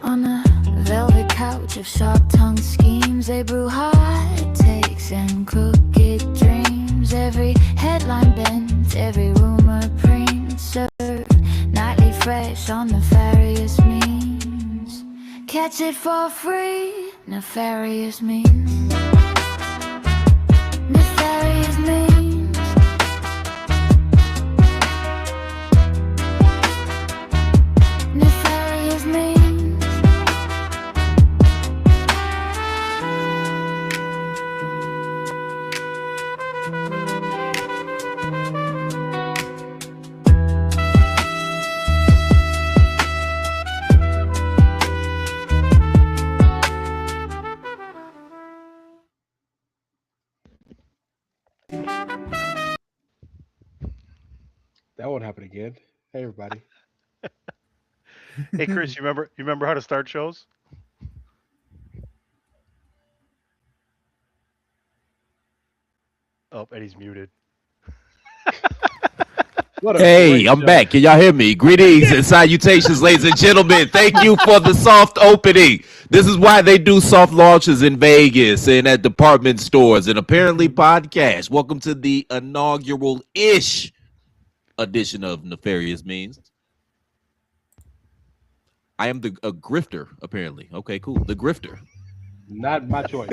On a velvet couch of sharp-tongued schemes, they brew hot takes and crooked dreams. Every headline bent, every rumor preemed, served nightly fresh on nefarious memes. Catch it for free, nefarious memes. Nefarious memes. Nefarious memes. That won't happen again. Hey, everybody. Hey, Chris, you remember how to start shows? Oh, Eddie's muted. What a Hey, great I'm show. back. Can y'all hear me? Greetings and salutations, ladies and gentlemen. Thank you for the soft opening. This is why they do soft launches in Vegas and at department stores and apparently podcasts. Welcome to the inaugural-ish edition of Nefarious Means. I am a grifter, apparently. Okay, cool. The grifter. Not my choice.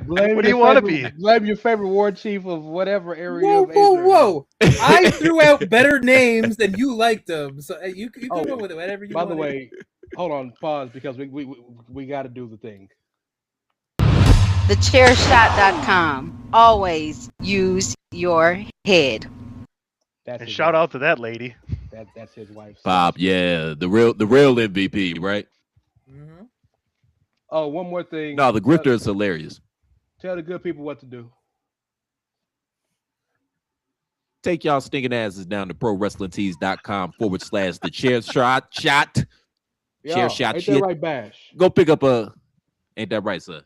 What do you want to be? Blame your favorite war chief of whatever area Whoa, of whoa, Asia. whoa! I threw out better names than you liked them, so you can Oh, go with whatever you by want. the way, hold on, pause because we got to do the thing. TheChairShot.com. Always use your head. That's And his shout wife. out to that lady. That's his wife. Pop, yeah, the real MVP, right? Mhm. Oh, one more thing. No, the grifter is hilarious. Tell the good people what to do. Take y'all stinking asses down to prowrestlingtees.com/the chair shot. Chair shot ain't shit. that right, Bash? Go pick up ain't that right, sir?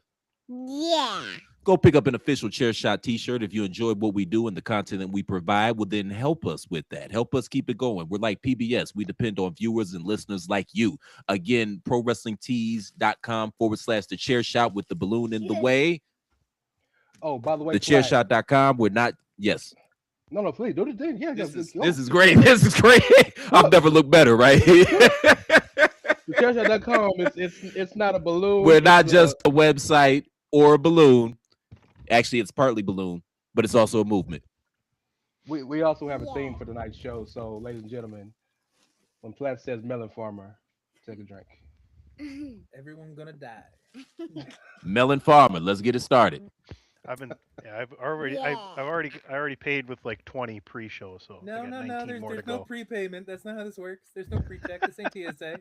Yeah. Go pick up an official Chair Shot t-shirt. If you enjoy what we do and the content that we provide, well, then help us with that. Help us keep it going. We're like PBS. We depend on viewers and listeners like you. Again, prowrestlingtees.com/the chair shot with the balloon in the way. Oh, by the way, The Platt. chairshot.com. We're not, yes. No, please do the thing. Yeah, This go. is great. This is great. I've never looked better, right? TheChairShot.com. It's not a balloon. We're not it's just a website or a balloon. Actually, it's partly balloon, but it's also a movement. We also have a theme for tonight's show. So, ladies and gentlemen, when Platt says melon farmer, take a drink. Everyone gonna die. Melon Farmer. Let's get it started. I've already paid with like 20 pre-shows, so No, I got no, 19 no. There's more to no go. prepayment. That's not how this works. There's no pre-check. This ain't TSA.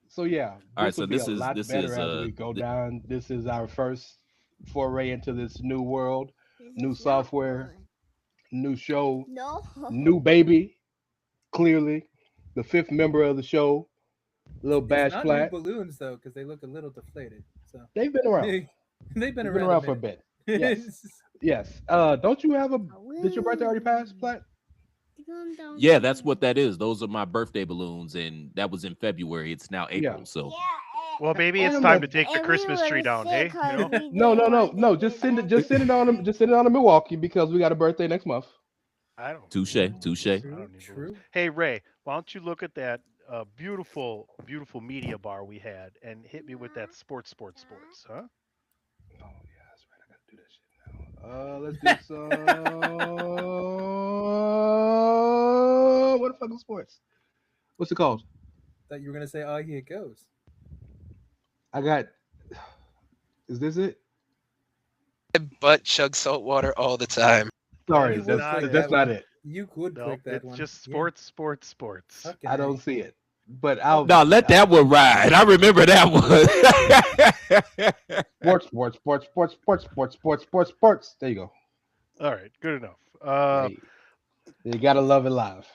So yeah, All right, so will be this a is lot this better is as we go down. This is our first foray into this new world, new software, new show, new baby. Clearly, the fifth member of the show, Little It's Bash not new Platt. balloons though, because they look a little deflated. So They've been around. they've been They've around, been around for a bit. Yes, yes. Don't you have a? Did your birthday already pass, Platt? Yeah, that's what that is. Those are my birthday balloons, and that was in February. It's now April, Yeah. so Well, maybe I it's am time a- to take the Christmas tree down. Hey, No. Just send it on them. Just send it on to Milwaukee because we got a birthday next month. I don't. touche. I don't need True. balloons. Hey, Ray, why don't you look at that beautiful media bar we had and hit me with that sports, huh? Oh yeah, that's right. I gotta do that shit now. Let's do some. What the fuck is sports? What's it called? Thought you were gonna say, "Oh, here it goes." I got. Is this it? Butt chug salt water all the time. Sorry, You would not click it. that's that not one. it. You could No, click that it's one. just Yeah. sports. Fucking I A. don't see it. But I'll. no, let that one ride. I remember that one. Sports. There you go. All right, good enough. Hey, you gotta love it live.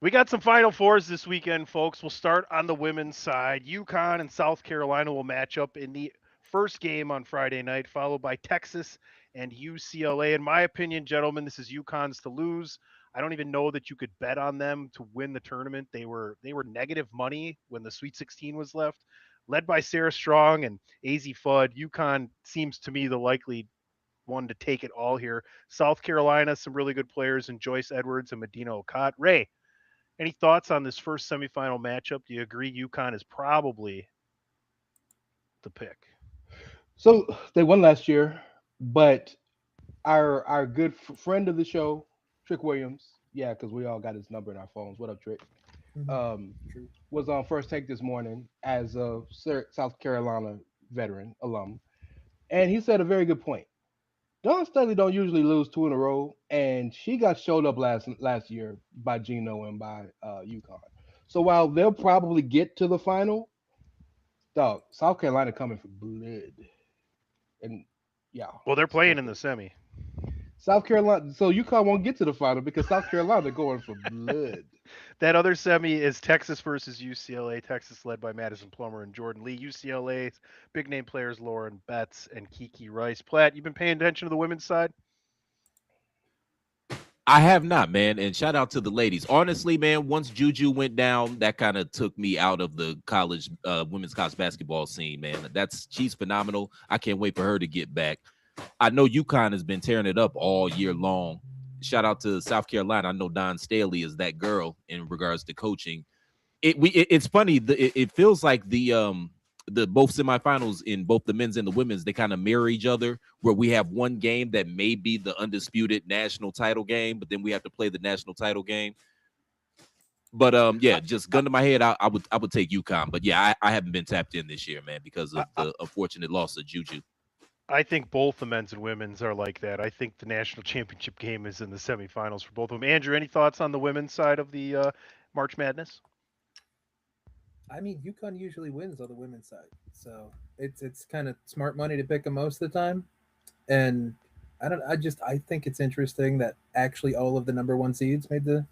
We got some Final Fours this weekend, folks. We'll start on the women's side. UConn and South Carolina will match up in the first game on Friday night, followed by Texas and UCLA. In my opinion, gentlemen, this is UConn's to lose. I don't even know that you could bet on them to win the tournament. They were negative money when the Sweet 16 was left. Led by Sarah Strong and AZ Fudd, UConn seems to me the likely one to take it all here. South Carolina, some really good players in Joyce Edwards and Medina Okot. Ray, any thoughts on this first semifinal matchup? Do you agree UConn is probably the pick? So they won last year, but our good friend of the show, Trick Williams, yeah, because we all got his number in our phones. What up, Trick? Mhm. Um, True. was on first take this morning as a South Carolina veteran alum, and he said a very good point. Dawn Staley don't usually lose two in a row, and she got showed up last year by Gino and by UConn. So while they'll probably get to the final, dog, South Carolina coming for blood, and yeah, Well, they're it's gonna playing in be the semi. South Carolina. So UConn won't get to the final because South Carolina going for blood. That other semi is Texas versus UCLA. Texas led by Madison Plummer and Jordan Lee. UCLA's big name players Lauren Betts and Kiki Rice. Platt, you been paying attention to the women's side? I have not, man. And shout out to the ladies. Honestly, man, once Juju went down, that kind of took me out of the college women's college basketball scene, man. She's phenomenal. I can't wait for her to get back. I know UConn has been tearing it up all year long. Shout out to South Carolina. I know Don Staley is that girl in regards to coaching. It's funny. It feels like the both semifinals in both the men's and the women's, they kind of mirror each other, where we have one game that may be the undisputed national title game, but then we have to play the national title game. But yeah, just gun to my head, I would take UConn. But yeah, I haven't been tapped in this year, man, because of the unfortunate loss of Juju. I think both the men's and women's are like that. I think the national championship game is in the semifinals for both of them. Andrew, any thoughts on the women's side of the March Madness? I mean, UConn usually wins on the women's side, so it's kind of smart money to pick them most of the time. And I think it's interesting that actually all of the number one seeds made the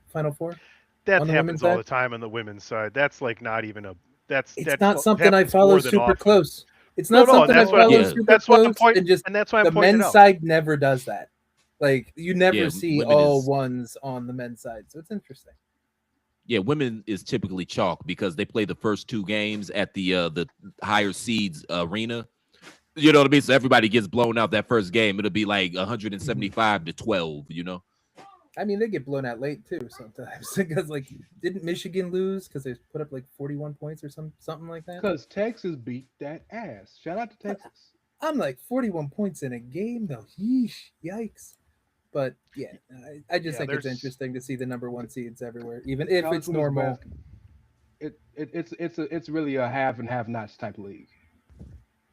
Final Four That on the women's happens all side. the time on the women's side. That's like not even a It's that not something I happens follow more than super often. close. It's No, not no, and something I that's what follow Yeah. super that's what the close, point, and just and that's why I'm the pointing it men's out. side never does that. Like you never Yeah, see women all is ones on the men's side, so it's interesting. yeah, women is typically chalk because they play the first two games at the higher seeds arena. You know what I mean? So everybody gets blown out that first game. It'll be like Mhm. 175 to 12, you know? I mean, they get blown out late too sometimes because like didn't Michigan lose because they put up like 41 points or something like that? Because Texas beat that ass. Shout out to Texas. I'm like 41 points in a game though. Yeesh, yikes. But yeah, I just Yeah, think it's there's interesting to see the number one seeds everywhere, even if College it's women's normal. basketball. It's really a have and have nots type of league.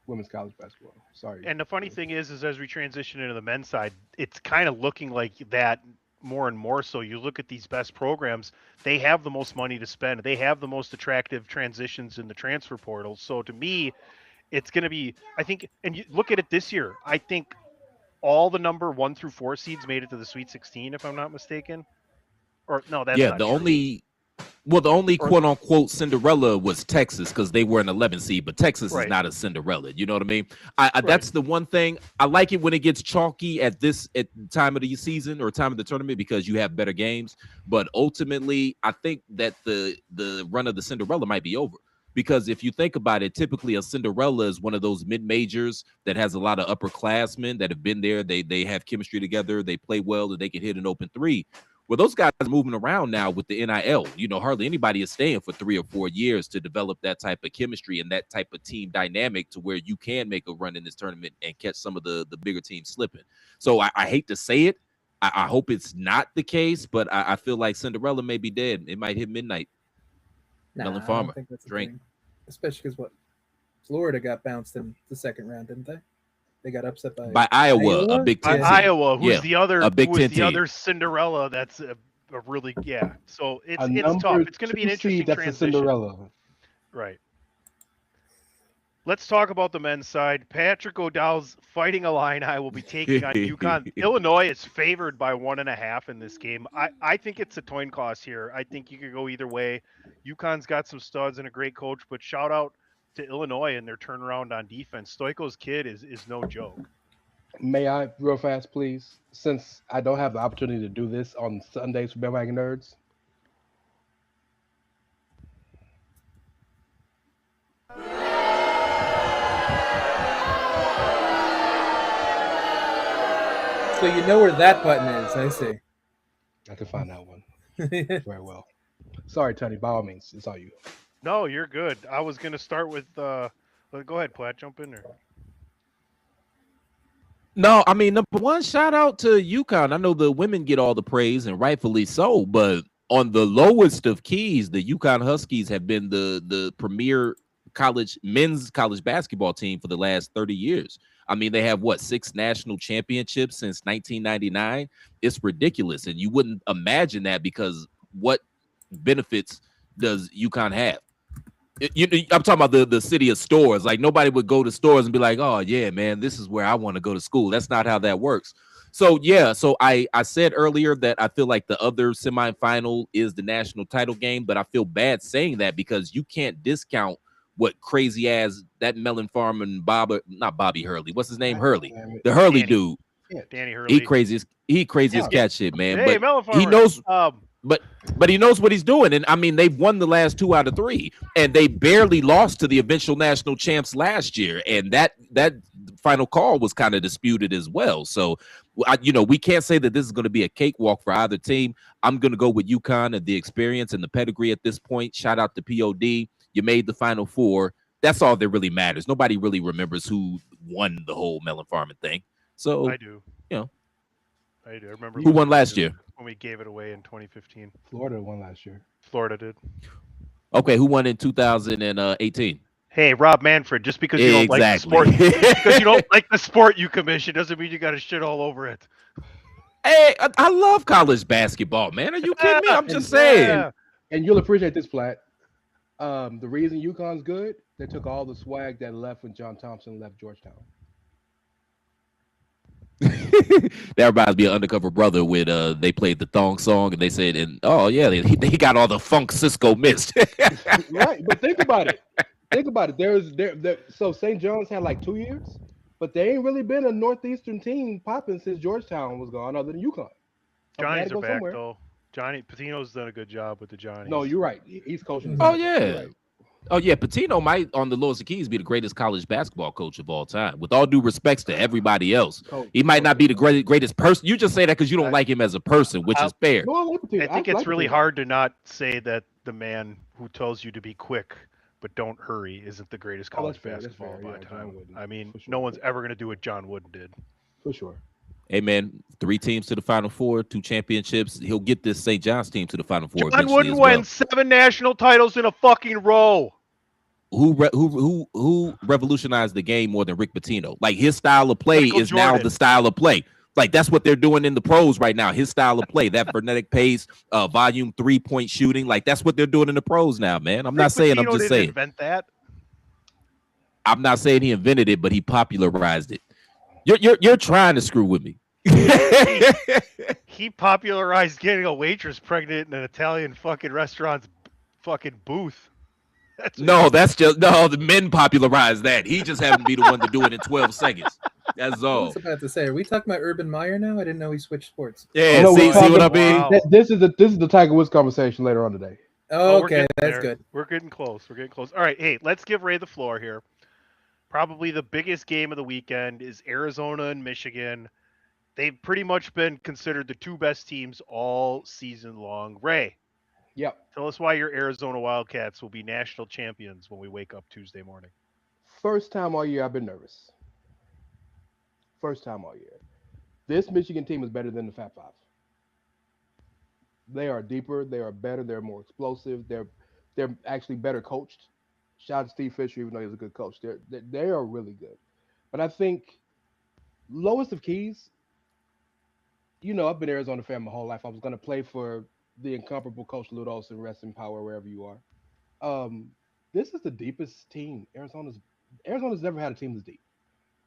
Women's college basketball. Sorry. and the funny thing is as we transition into the men's side, it's kind of looking like that more and more. So you look at these best programs, they have the most money to spend. They have the most attractive transitions in the transfer portal. So to me, it's going to be, I think, and you look at it this year. I think all the number 1 through 4 seeds made it to the Sweet 16, if I'm not mistaken. Or no, that's Yeah, not the true. only Or quote unquote Cinderella was Texas because they were an 11 seed, but Texas is right, not a Cinderella. You know what I mean? right. That's the one thing I like it when it gets chalky at the time of the season or time of the tournament because you have better games. But ultimately, I think that the run of the Cinderella might be over. Because if you think about it, typically a Cinderella is one of those mid majors that has a lot of upperclassmen that have been there. They have chemistry together. They play well, and they can hit an open three. Well, those guys are moving around now with the NIL. You know, hardly anybody is staying for 3 or 4 years to develop that type of chemistry and that type of team dynamic to where you can make a run in this tournament and catch some of the bigger teams slipping. So I hate to say it. I hope it's not the case, but I feel like Cinderella may be dead. It might hit midnight. Melon Nah, I don't Farmer, think that's a drink. thing. Especially because what Florida got bounced in the second round, didn't they? They got upset By Iowa, a Iowa? Big By Ten Yeah. team. Iowa, who's Yeah, the other a Big who is Ten the team. other Cinderella that's a really yeah. So A it's tough. number It's going to be an two interesting seed that's a transition. Cinderella. Right. Let's talk about the men's side. Patrick O'Dowd's Fighting Illini will be taking on UConn. Illinois is favored by 1.5 in this game. I think it's a coin toss here. I think you could go either way. UConn's got some studs and a great coach, but shout out to Illinois and their turnaround on defense. Stoico's kid is no joke. May I, real fast, please? Since I don't have the opportunity to do this on Sundays for Bandwagon Nerds, So you know where that button is. I see. I can find that one very well. Sorry, Tunney. By all means, it's all you. No, you're good. I was gonna start with. Go ahead, Platt. Jump in there. No, I mean, number one, shout out to UConn. I know the women get all the praise and rightfully so, but on the lowest of keys, the UConn Huskies have been the premier men's college basketball team for the last 30 years. I mean, they have what, 6 national championships since 1999? It's ridiculous. And you wouldn't imagine that because what benefits does UConn have? I'm talking about the city of stores. Like nobody would go to stores and be like, "Oh yeah, man, this is where I want to go to school." That's not how that works. So yeah, so I said earlier that I feel like the other semifinal is the national title game, but I feel bad saying that because you can't discount what crazy ass that Melon Farm and not Bobby Hurley. What's his name? God Hurley, damn it. the Hurley Danny. dude. Danny He Hurley. crazy as Yeah. cat shit, man. Hey, But Melon he Farmer. knows. But he knows what he's doing. And I mean, they've won the last 2 out of 3, and they barely lost to the eventual national champs last year. And that final call was kind of disputed as well. So, we can't say that this is going to be a cakewalk for either team. I'm going to go with UConn and the experience and the pedigree at this point. Shout out to POD. You made the Final Four. That's all that really matters. Nobody really remembers who won the whole Melon Farming thing. So I do. I do. I remember who won last year? when we gave it away in 2015. Florida won last year. Florida did. Okay, who won in 2018? Hey, Rob Manfred. Just because you don't like the sport, because you don't like the sport you commission, doesn't mean you got to shit all over it. Hey, I love college basketball, man. Are you kidding me? I'm just saying. Yeah. And you'll appreciate this, Platt. The reason UConn's good, they took all the swag that left when John Thompson left Georgetown. That reminds me of Undercover Brother when they played the thong song and they said, and oh yeah, they got all the funk Cisco missed. Right, but think about it. Think about it. So St. John's had like 2 years, but they ain't really been a Northeastern team popping since Georgetown was gone, other than UConn. Johnnies are back though. Johnny Patino's done a good job with the Johnnies. No, you're right. He's coaching. Oh yeah. Right. Oh yeah, Patino might on the lowest of keys be the greatest college basketball coach of all time. With all due respects to everybody else, he might not be the greatest person. You just say that because you don't like him as a person, which is fair. No, I think it's really hard to not say that the man who tells you to be quick but don't hurry isn't the greatest college basketball of all time. I mean, no one's ever going to do what John Wooden did. For sure. Hey man, 3 teams to the Final Four, 2 championships. He'll get this St. John's team to the Final Four. John Wooden won 7 national titles in a fucking row. Who revolutionized the game more than Rick Pitino? Like his style of play is now the style of play. Like that's what they're doing in the pros right now. His style of play, that frenetic pace, volume 3-point shooting, like that's what they're doing in the pros now, man. I'm not saying. I'm just saying. Invent that. I'm not saying he invented it, but he popularized it. You're trying to screw with me. He popularized getting a waitress pregnant in an Italian fucking restaurant's fucking booth. The men popularized that. He just happened to be the one to do it in 12 seconds. That's all. I was about to say, are we talking about Urban Meyer now? I didn't know he switched sports. Yeah, see what I mean? Wow. This is the Tiger Woods conversation later on today. Oh, okay, that's good. We're getting close. All right, hey, let's give Ray the floor here. Probably the biggest game of the weekend is Arizona and Michigan. They've pretty much been considered the 2 best teams all season long. Ray, yep. Tell us why your Arizona Wildcats will be national champions when we wake up Tuesday morning. First time all year I've been nervous. First time all year. This Michigan team is better than the Fab Five. They are deeper. They are better. They're more explosive. They're actually better coached. Shout out to Steve Fisher, even though he's a good coach. They are really good. But I think lowest of keys, I've been an Arizona fan my whole life. I was going to play for the incomparable Coach Ludos and rest in power wherever you are. This is the deepest team. Arizona's never had a team this deep.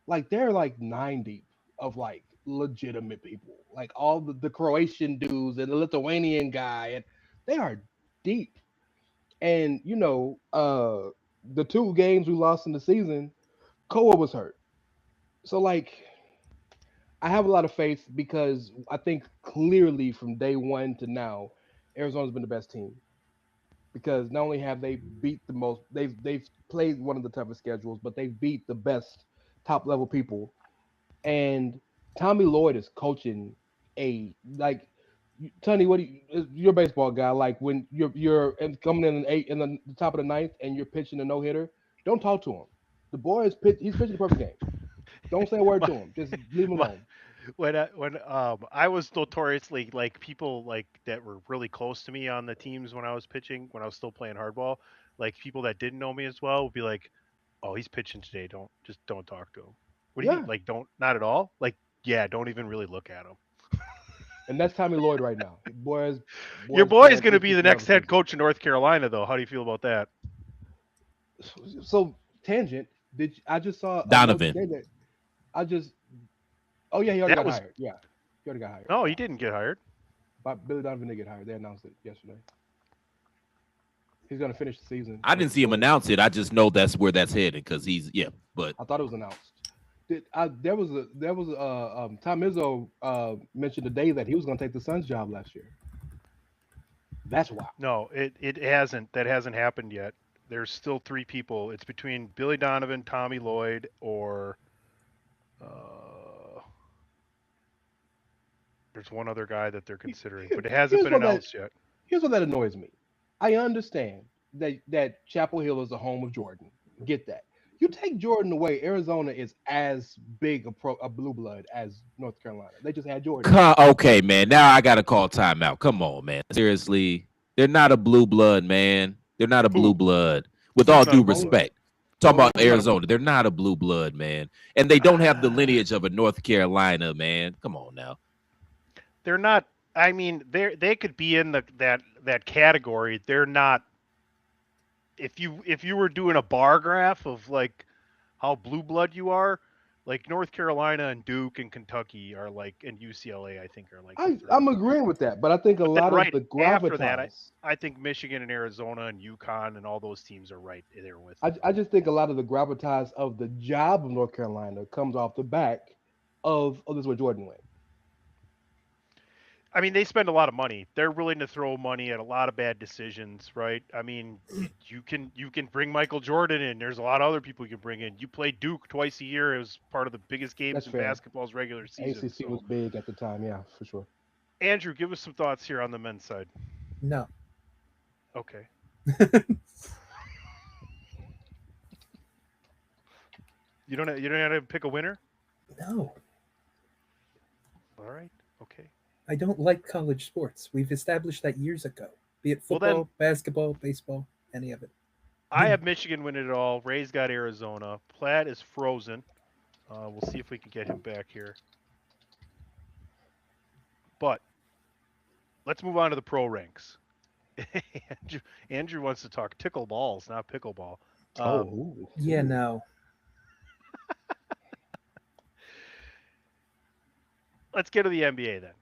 Like they're like 9 deep of like legitimate people. Like all the Croatian dudes and the Lithuanian guy, and they are deep. And the 2 games we lost in the season, Koa was hurt. So like I have a lot of faith because I think clearly from day one to now, Arizona's been the best team because not only have they beat the most, they've played one of the toughest schedules, but they've beat the best top level people. And Tommy Lloyd is coaching a like Tunney. What do you're a baseball guy? Like when coming in an eight in the top of the ninth and you're pitching a no hitter, don't talk to him. The boy is he's pitching a perfect game. Don't say a word My, to him. Just leave him my, alone. when I was notoriously like people like that were really close to me on the teams when I was pitching when I was still playing hardball, like people that didn't know me as well would be like, "Oh, he's pitching today. Don't talk to him." What do you mean? Yeah, Like don't not at all? Like yeah, don't even really look at him. and that's Tommy Lloyd right now. Your Boys boy is playing going to be the 18 next head season. coach in North Carolina, though. How do you feel about that? So tangent. I just saw a note Donovan. today that I just oh yeah he already That got was hired. Yeah, he already got hired. no, Yeah, he didn't get hired. but Billy Donovan did get hired. They announced it yesterday. He's gonna finish the season I with didn't the see him Bulls. announce it. I just know that's where that's headed because he's yeah. But I thought it was announced. There was Tom Izzo mentioned today that he was gonna take the Suns job last year. That's wild. No, it hasn't. That hasn't happened yet. There's still three people. It's between Billy Donovan, Tommy Lloyd, or uh, there's one other guy that they're considering, but it hasn't Here's been what that announced yet. here's what that annoys me. I understand that Chapel Hill is the home of Jordan. Get that. You take Jordan away, Arizona is as big a blue blood as North Carolina. They just had Jordan. okay, man. Now I gotta call timeout. Come on, man. Seriously, they're not a blue blood, man. They're not a blue Who? blood. With all Who's not due a blue blood? respect, talking about Who's not a blue? Arizona, they're not a blue blood, man. And they don't have the lineage of a North Carolina, man. Come on now. They're not. I mean, they could be in that category. They're not. If you were doing a bar graph of like how blue blood you are, like North Carolina and Duke and Kentucky are like, and UCLA I think are like the I'm third. agreeing with that, but I think a But then lot of right the after that, gravitas. I think Michigan and Arizona and UConn and all those teams are right there with I, them. I just think a lot of the gravitas of the job of North Carolina comes off the back of this is where Jordan went. I mean, they spend a lot of money. They're willing to throw money at a lot of bad decisions, right? I mean, you can bring Michael Jordan in. There's a lot of other people you can bring in. You play Duke twice a year. It was part of the biggest games That's in fair. basketball's regular season. ACC was So, big at the time, yeah, for sure. Andrew, give us some thoughts here on the men's side. No. Okay. You don't have to pick a winner. No. All right. Okay. I don't like college sports. We've established that years ago. Be it Well, football, then basketball, baseball, any of it. I have Michigan win it all. Ray's got Arizona. Platt is frozen. We'll see if we can get him back here. But let's move on to the pro ranks. Andrew wants to talk tickle balls, not pickleball. Oh, Yeah, no. Let's get to the NBA then.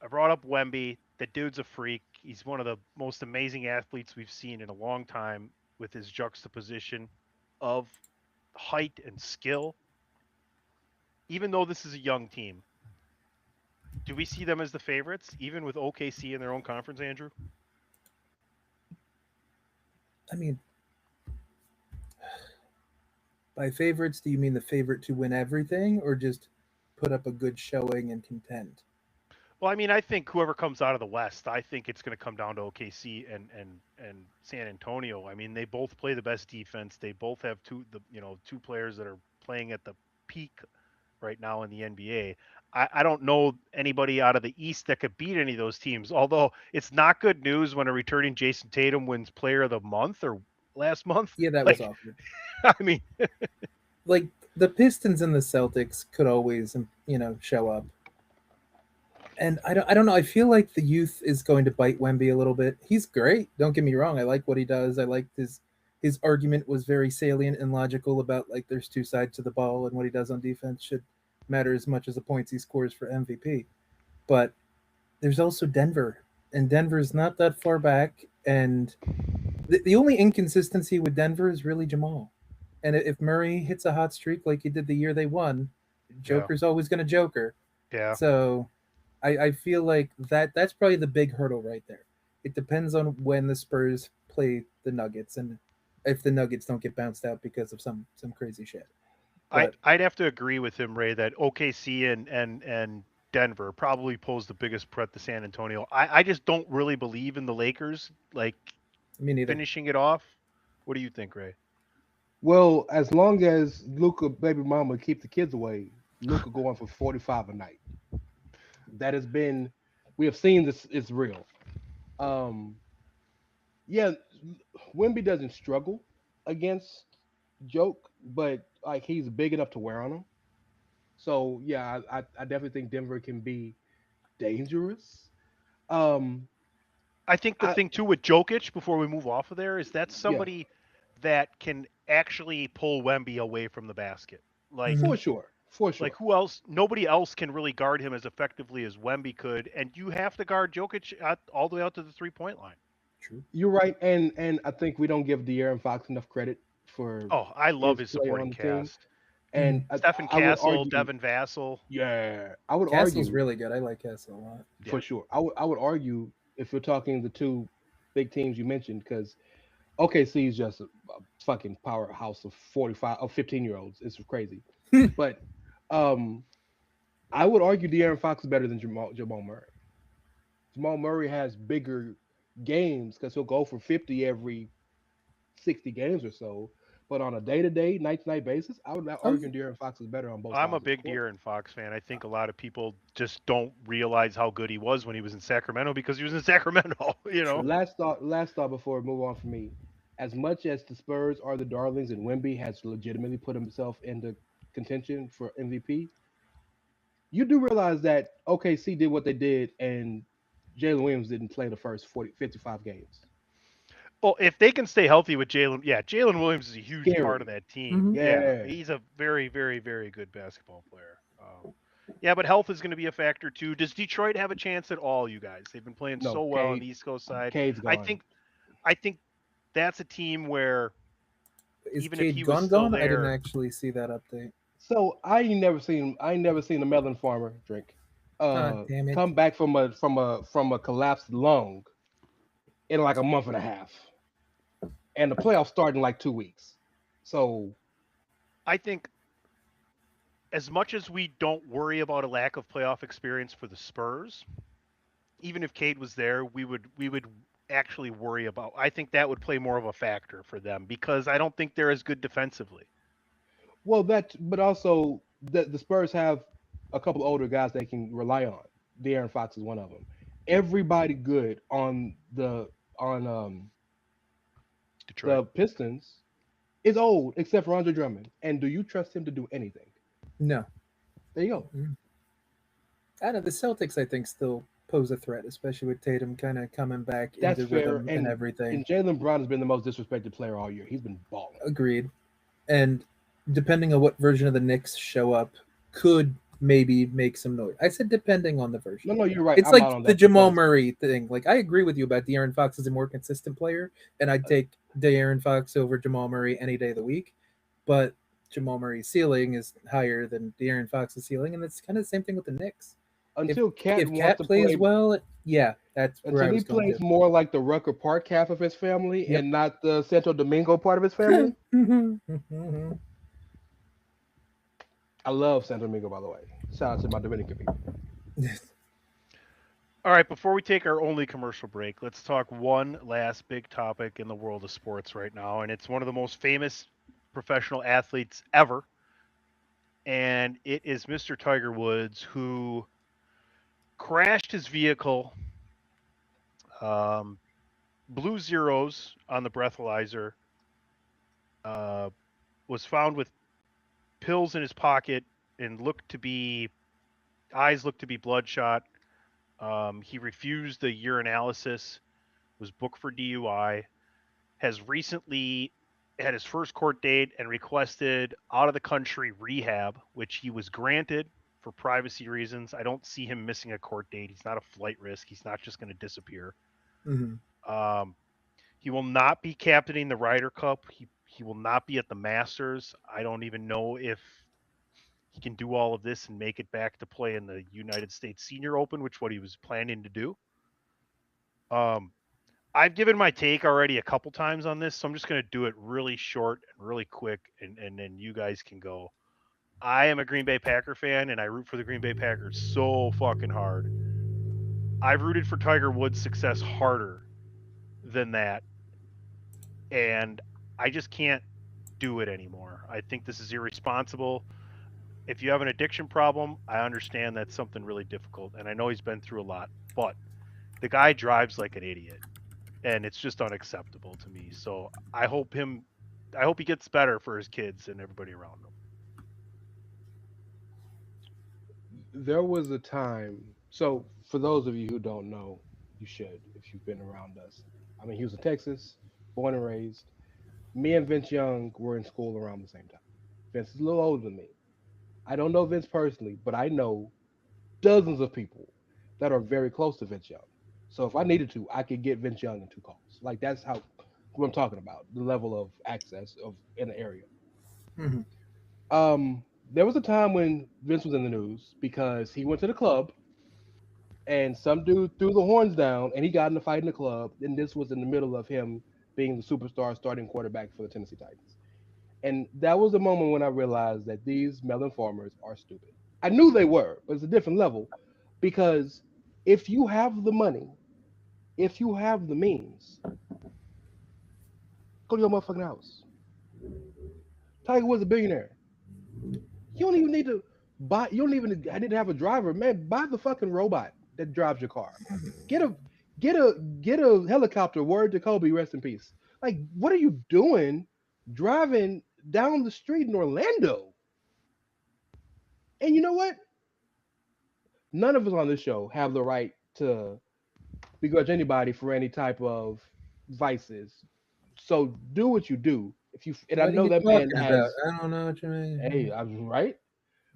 I brought up Wemby. The dude's a freak. He's one of the most amazing athletes we've seen in a long time with his juxtaposition of height and skill. Even though this is a young team, do we see them as the favorites, even with OKC in their own conference, Andrew? I mean, by favorites, do you mean the favorite to win everything or just put up a good showing and contend? Well, I mean, I think whoever comes out of the West, I think it's going to come down to OKC and San Antonio. I mean, they both play the best defense. They both have two players that are playing at the peak right now in the NBA. I don't know anybody out of the East that could beat any of those teams. Although it's not good news when a returning Jason Tatum wins Player of the Month or last month. Yeah, that was Like, awkward. I mean, Like the Pistons and the Celtics could always, show up. And I don't know. I feel like the youth is going to bite Wemby a little bit. He's great. Don't get me wrong. I like what he does. I like his argument was very salient and logical about like there's two sides to the ball and what he does on defense should matter as much as the points he scores for MVP. But there's also Denver, and Denver's not that far back. And the only inconsistency with Denver is really Jamal. And if Murray hits a hot streak like he did the year they won, Yeah. Joker's always going to Joker. Yeah. So I feel like that's probably the big hurdle right there. It depends on when the Spurs play the Nuggets and if the Nuggets don't get bounced out because of some crazy shit. But I'd have to agree with him, Ray, that OKC and Denver probably pose the biggest threat to San Antonio. I just don't really believe in the Lakers like me neither. finishing it off. What do you think, Ray? Well, as long as Luca baby mama keep the kids away, Luca going for 45 a night. That has been, we have seen this is real. Um, yeah, Wimby doesn't struggle against Joke, but like he's big enough to wear on him. So yeah, I definitely think Denver can be dangerous. Um, I think the I thing too with Jokic, before we move off of there, is that's yeah, somebody that can actually pull Wemby away from the basket. Mhm. for sure, for Like sure. who else? Nobody else can really guard him as effectively as Wemby could, and you have to guard Jokic all the way out to the 3-point line. True. You're right, and I think we don't give De'Aaron Fox enough credit for Oh, I love his his play supporting on the team. cast. And Mhm. Stephen I would Castle, argue, Devin Vassell. yeah, I would Castle's argue really good. I like Castle a lot. Yeah. for sure. I would argue if you're talking the two big teams you mentioned, because OKC is just a fucking powerhouse of 45 of 15-year-olds. It's crazy, but um, I would argue De'Aaron Fox is better than Jamal Murray. Jamal Murray has bigger games because he'll go for 50 every 60 games or so. But on a day-to-day, night-to-night basis, I would Oh, argue De'Aaron Fox is better on both I'm a sides of the big court. De'Aaron Fox fan. I think a lot of people just don't realize how good he was when he was in Sacramento because he was in Sacramento. You know. true. Last thought before we move on from me. As much as the Spurs are the darlings and Wemby has legitimately put himself into contention for MVP, you do realize that OKC did what they did and Jalen Williams didn't play the first 55 games. Well, if they can stay healthy with Jalen, yeah, Jalen Williams is a huge part of Scary. that team. Mhm. Yeah, Yeah. he's a very, very, very good basketball player. Yeah, but health is going to be a factor too. Does Detroit have a chance at all, you guys? They've been playing No, so well on the East Coast side. Cade's I gone. think, I think that's a team where Is even if Cade he was gone? still Gone? I didn't there, actually see that update. So I ain't never seen a melon farmer drink Ah, damn it. come back from a collapsed lung in like a month and a half. And the playoffs start in like 2 weeks. So I think as much as we don't worry about a lack of playoff experience for the Spurs, even if Cade was there, we would actually worry about. I think that would play more of a factor for them because I don't think they're as good defensively. well but also the Spurs have a couple older guys they can rely on. De'Aaron Fox is one of them. Everybody good on Detroit. the Pistons is old except for Andre Drummond. And do you trust him to do anything? No. There you go. Mm. I don't know. The Celtics, I think, still pose a threat, especially with Tatum kind of coming back That's into fair. rhythm and And everything. Jalen Brown has been the most disrespected player all year. He's been balling. Agreed. And depending on what version of the Knicks show up, could maybe make some noise. I said depending on the version. No, you're right. It's I'm like out on the that Jamal because Murray thing. Like I agree with you about De'Aaron Fox is a more consistent player, and I'd take De'Aaron Fox over Jamal Murray any day of the week. But Jamal Murray's ceiling is higher than De'Aaron Fox's ceiling, and it's kind of the same thing with the Knicks. If until Cat if wants Cat to plays play, well, yeah, that's where until I he was going plays to. more like the Rucker Park half of his family Yep. and not the Santo Domingo part of his family. I love Santo Domingo, by the way. Shout out to my Dominican people. All right, before we take our only commercial break, let's talk one last big topic in the world of sports right now, and it's one of the most famous professional athletes ever, and it is Mr. Tiger Woods who crashed his vehicle, um, blew zeros on the breathalyzer, uh, was found with pills in his pocket, and eyes looked to be bloodshot. He refused the urinalysis, was booked for DUI, has recently had his first court date and requested out of the country rehab, which he was granted for privacy reasons. I don't see him missing a court date. He's not a flight risk. He's not just going to disappear. Mhm. Um, he will not be captaining the Ryder Cup. He will not be at the Masters. I don't even know if he can do all of this and make it back to play in the United States Senior Open, which what he was planning to do. I've given my take already a couple times on this, so I'm just going to do it really short and really quick, and then you guys can go. I am a Green Bay Packer fan, and I root for the Green Bay Packers so fucking hard. I've rooted for Tiger Woods' success harder than that, and I just can't do it anymore. I think this is irresponsible. If you have an addiction problem, I understand that's something really difficult, and I know he's been through a lot, but the guy drives like an idiot, and it's just unacceptable to me. So I hope he gets better for his kids and everybody around him. There was a time. So for those of you who don't know, you should if you've been around us. I mean, he was in Texas, born and raised. Me and Vince Young were in school around the same time. Vince is a little older than me. I don't know Vince personally, but I know dozens of people that are very close to Vince Young. So if I needed to, I could get Vince Young in 2 calls. Like that's how what I'm talking about, the level of access of in the area. Mhm. There was a time when Vince was in the news because he went to the club and some dude threw the horns down and he got in a fight in the club. And this was in the middle of him being the superstar starting quarterback for the Tennessee Titans. And that was the moment when I realized that these mail informers are stupid. I knew they were, but it's a different level because if you have the money, if you have the means, go to your motherfucking house. Tiger Woods a billionaire. You don't even need to buy. You don't even. I need to have a driver, man. Buy the fucking robot that drives your car. Get a get a helicopter. Word to Kobe, rest in peace. Like, what are you doing, driving down the street in Orlando? And you know what? None of us on this show have the right to begrudge anybody for any type of vices. So do what you do. If you and I What are know you that man talking about? has. I don't know what you Hey, mean. I'm right.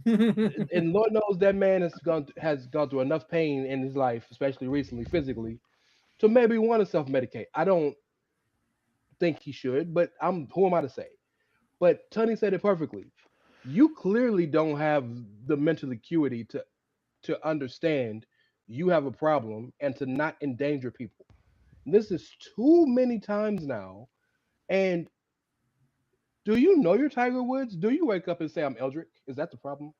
And Lord knows that man has gone through enough pain in his life, especially recently, physically, to maybe want to self medicate. I don't think he should, but I'm who am I to say? But Tunney said it perfectly. You clearly don't have the mental acuity to understand you have a problem and to not endanger people. This is too many times now. And do you know your Tiger Woods? Do you wake up and say I'm Eldrick? Is that the problem?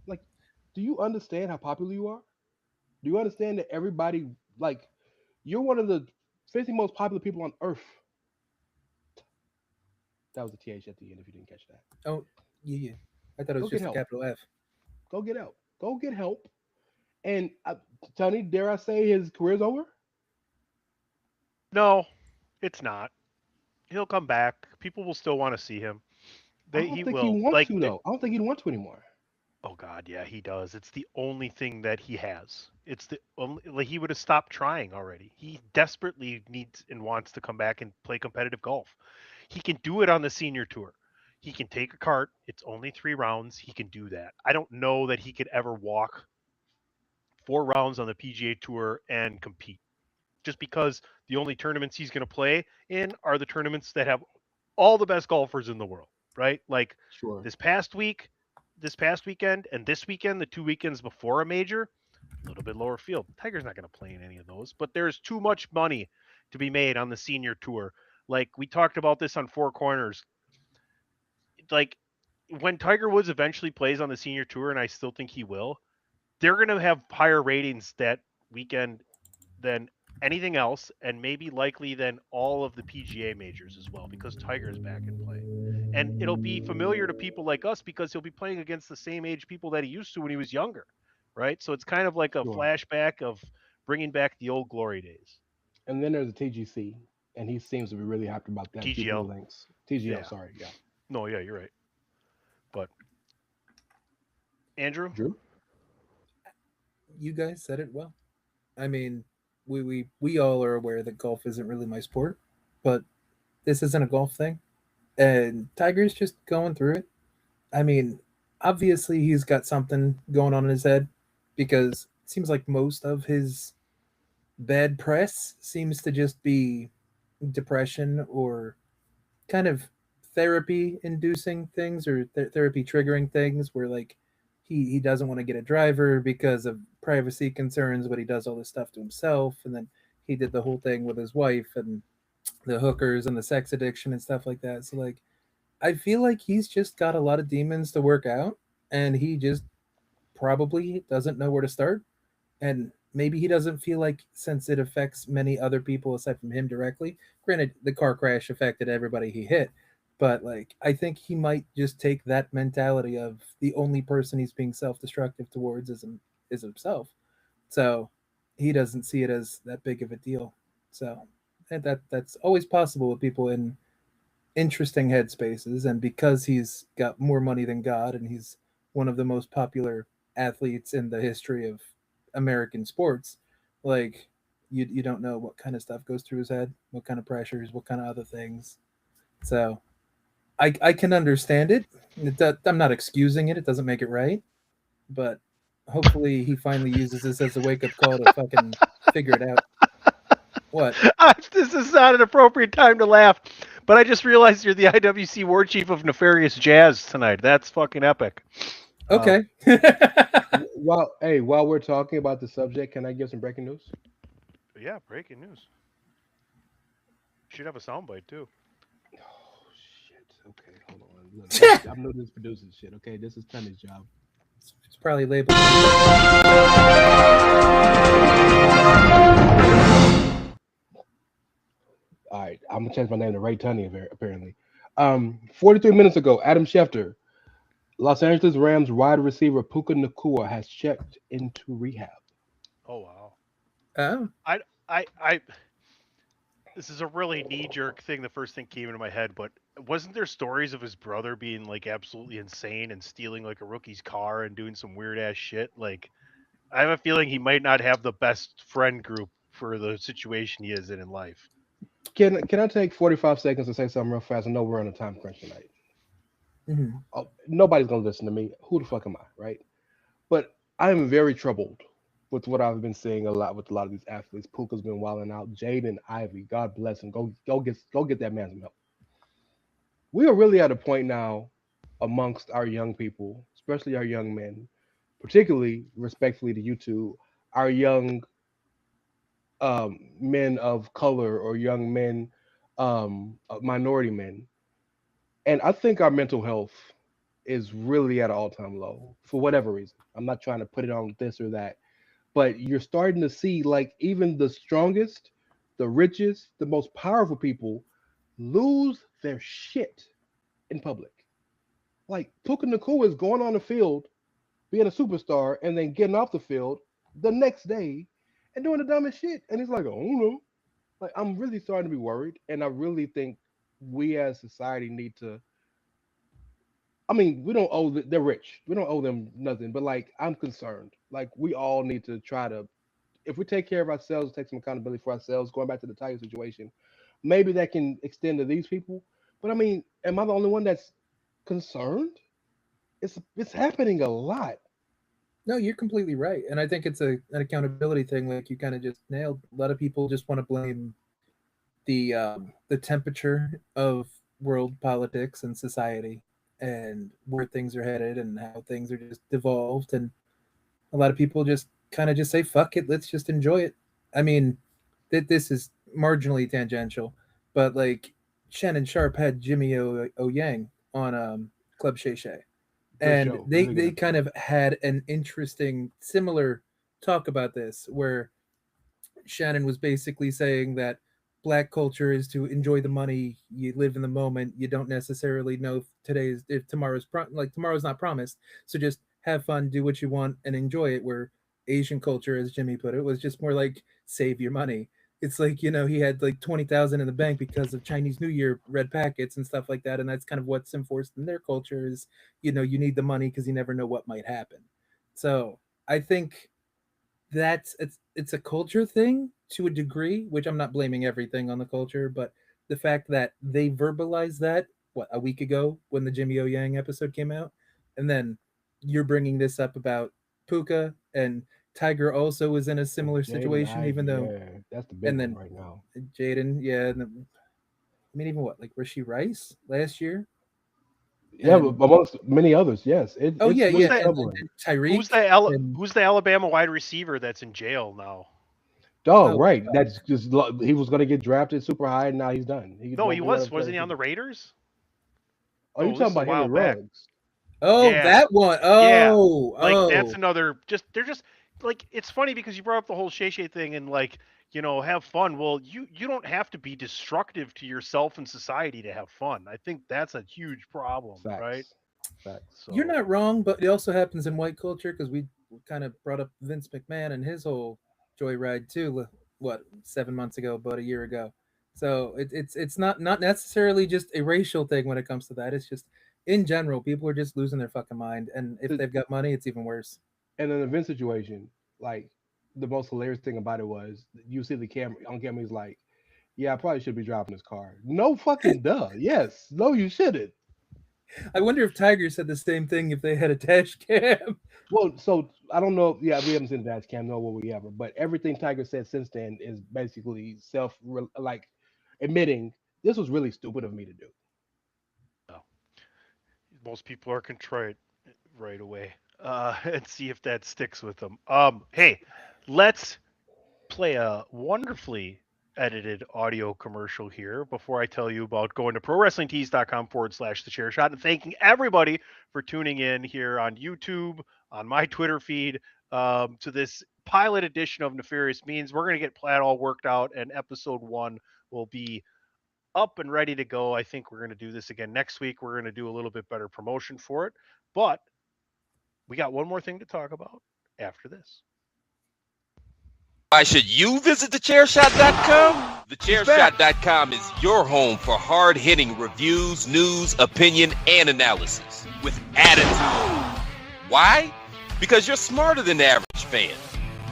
Like, do you understand how popular you are? Do you understand that everybody like you're one of the 50 most popular people on earth? That was a th at the end. If you didn't catch that, Oh, yeah. I thought it go was get just a help. capital F. Go get help. Go get help. And Tony, dare I say his career's over? No, it's not. He'll come back. People will still want to see him. I He don't think he will. wants to though. I don't think he'd want to anymore. Oh God, yeah, he does. It's the only thing that he has. It's the only. Like, he would have stopped trying already. He desperately needs and wants to come back and play competitive golf. He can do it on the senior tour. He can take a cart. It's only 3 rounds. He can do that. I don't know that he could ever walk 4 rounds on the PGA Tour and compete. Just because the only tournaments he's going to play in are the tournaments that have all the best golfers in the world, right? Like Sure. this past week, this past weekend, and this weekend, the 2 weekends before a major, a little bit lower field. Tiger's not going to play in any of those, but there's too much money to be made on the senior tour. Like we talked about this on Four Corners. Like when Tiger Woods eventually plays on the senior tour, and I still think he will, they're going to have higher ratings that weekend than anything else, and maybe likely than all of the PGA majors as well, because Tiger is back in play. And it'll be familiar to people like us because he'll be playing against the same age people that he used to when he was younger, right? So it's kind of like a Sure. flashback of bringing back the old glory days. And then there's a TGC, and he seems to be really happy about that. Keeping the TGL. links. TGL, Yeah. sorry, yeah. No, yeah, you're right. But Andrew? Drew? You guys said it well. I mean, we all are aware that golf isn't really my sport, but this isn't a golf thing, and Tiger's just going through it. I mean, obviously he's got something going on in his head because it seems like most of his bad press seems to just be depression or kind of therapy inducing things or therapy triggering things where like he doesn't want to get a driver because of privacy concerns, but he does all this stuff to himself. And then he did the whole thing with his wife and the hookers and the sex addiction and stuff like that. So like I feel like he's just got a lot of demons to work out, and he just probably doesn't know where to start. And maybe he doesn't feel like, since it affects many other people aside from him directly. Granted, the car crash affected everybody he hit, but like I think he might just take that mentality of the only person he's being self-destructive towards is himself. So he doesn't see it as that big of a deal. So and that's always possible with people in interesting headspaces. And because he's got more money than God and he's one of the most popular athletes in the history of American sports, like you don't know what kind of stuff goes through his head, what kind of pressures, what kind of other things. So I can understand it. I'm not excusing it. It doesn't make it right, but hopefully he finally uses this as a wake up call to fucking figure it out. What? This is not an appropriate time to laugh, but I just realized you're the IWC war chief of Nefarious Jazz tonight. That's fucking epic. Okay. While we're talking about the subject, can I give some breaking news? Yeah, breaking news. Should have a soundbite too. Oh shit. Okay, hold on. Look, I'm new to this producing shit. Okay, this is Tunney's job. It's probably labeled. All right, I'm gonna change my name to Rey Tunney apparently. 43 minutes ago, Adam Schefter, Los Angeles Rams wide receiver Puka Nacua has checked into rehab. Oh wow. Oh. I this is a really knee-jerk thing. The first thing came into my head, but wasn't there stories of his brother being like absolutely insane and stealing like a rookie's car and doing some weird ass shit? Like, I have a feeling he might not have the best friend group for the situation he is in life. Can I take 45 seconds to say something real fast? I know we're on a time crunch tonight. Mm-hmm. Nobody's gonna listen to me. Who the fuck am I, right? But I am very troubled with what I've been seeing a lot with a lot of these athletes. Puka's been wilding out. Jaden Ivey, God bless him. Go get that man some help. We are really at a point now amongst our young people, especially our young men, particularly respectfully to you two, our young men of color or young men, minority men. And I think our mental health is really at an all-time low for whatever reason. I'm not trying to put it on this or that, but you're starting to see like even the strongest, the richest, the most powerful people lose their shit in public. Like Puka Nakua is going on the field, being a superstar, and then getting off the field the next day and doing the dumbest shit. And he's like, oh no. Like I'm really starting to be worried, and I really think we as society need to. I mean, we don't owe they're rich. We don't owe them nothing, but like I'm concerned. Like we all need to try to, if we take care of ourselves, take some accountability for ourselves. Going back to the Tiger situation, maybe that can extend to these people. But I mean, am I the only one that's concerned? It's happening a lot. No, you're completely right, and I think it's an accountability thing. Like you kind of just nailed. A lot of people just want to blame the temperature of world politics and society, and where things are headed, and how things are just devolved. And a lot of people just kind of just say, "Fuck it, let's just enjoy it." I mean, this is marginally tangential, but like Shannon Sharp had Jimmy O Yang on Club Shay Shay, Good and show. they kind of had an interesting similar talk about this, where Shannon was basically saying that black culture is to enjoy the money, you live in the moment, you don't necessarily know if tomorrow's like tomorrow's not promised, so just have fun, do what you want and enjoy it. Where Asian culture, as Jimmy put it, was just more like save your money. It's like, he had like 20,000 in the bank because of Chinese New Year red packets and stuff like that, and that's kind of what's enforced in their culture is, you need the money because you never know what might happen. So I think it's a culture thing to a degree, which I'm not blaming everything on the culture, but the fact that they verbalized that a week ago when the Jimmy O Yang episode came out, and then you're bringing this up about Puka, and Tiger also was in a similar Jaden situation, even Ivey, though, yeah, that's the big and one then right now. Jaden, yeah, and I mean, even what, like Rishi Rice last year? Yeah, And amongst many others. Yes, oh it's yeah, Who's really yeah, that? troubling. and Tyreek and Who's the Alabama wide receiver that's in jail now? Dog, oh right? That's just he was going to get drafted super high, and now he's done. He No, he won't be running was. for Wasn't he on receiver. the Raiders? Oh, you No, this talking is a about Henry while back. Ruggs? oh Yeah, that one. yeah. Oh Like that's oh. another. Just they're just like it's funny because you brought up the whole Shay Shay thing and like have fun. Well, you don't have to be destructive to yourself and society to have fun. I think that's a huge problem, right? Facts, facts. You're So not wrong, but it also happens in white culture because we kind of brought up Vince McMahon and his whole joyride too. What 7 months ago, about a year ago. So it's not necessarily just a racial thing when it comes to that. It's just in general, people are just losing their fucking mind, and if The- they've got money, it's even worse. And in an event situation, like the most hilarious thing about it was you see the camera on camera. He's like, "Yeah, I probably should be driving this car." No fucking duh. Yes, no, you shouldn't. I wonder if Tiger said the same thing if they had a dash cam. Well, so I don't know. Yeah, we haven't seen the dash cam, nor will we ever. But everything Tiger said since then is basically like admitting this was really stupid of me to do. no. Most people are contrite right away. And see if that sticks with them. Hey, let's play a wonderfully edited audio commercial here before I tell you about going to prowrestlingtees.com/the chair shot and thanking everybody for tuning in here on YouTube, on my Twitter feed, to this pilot edition of Nefarious Means. We're going to get Platt all worked out, and episode 1 will be up and ready to go. I think we're going to do this again next week. We're going to do a little bit better promotion for it, but we got one more thing to talk about after this. Why should you visit thechairshot.com? Thechairshot.com is your home for hard-hitting reviews, news, opinion, and analysis with attitude. Why? Because you're smarter than the average fan.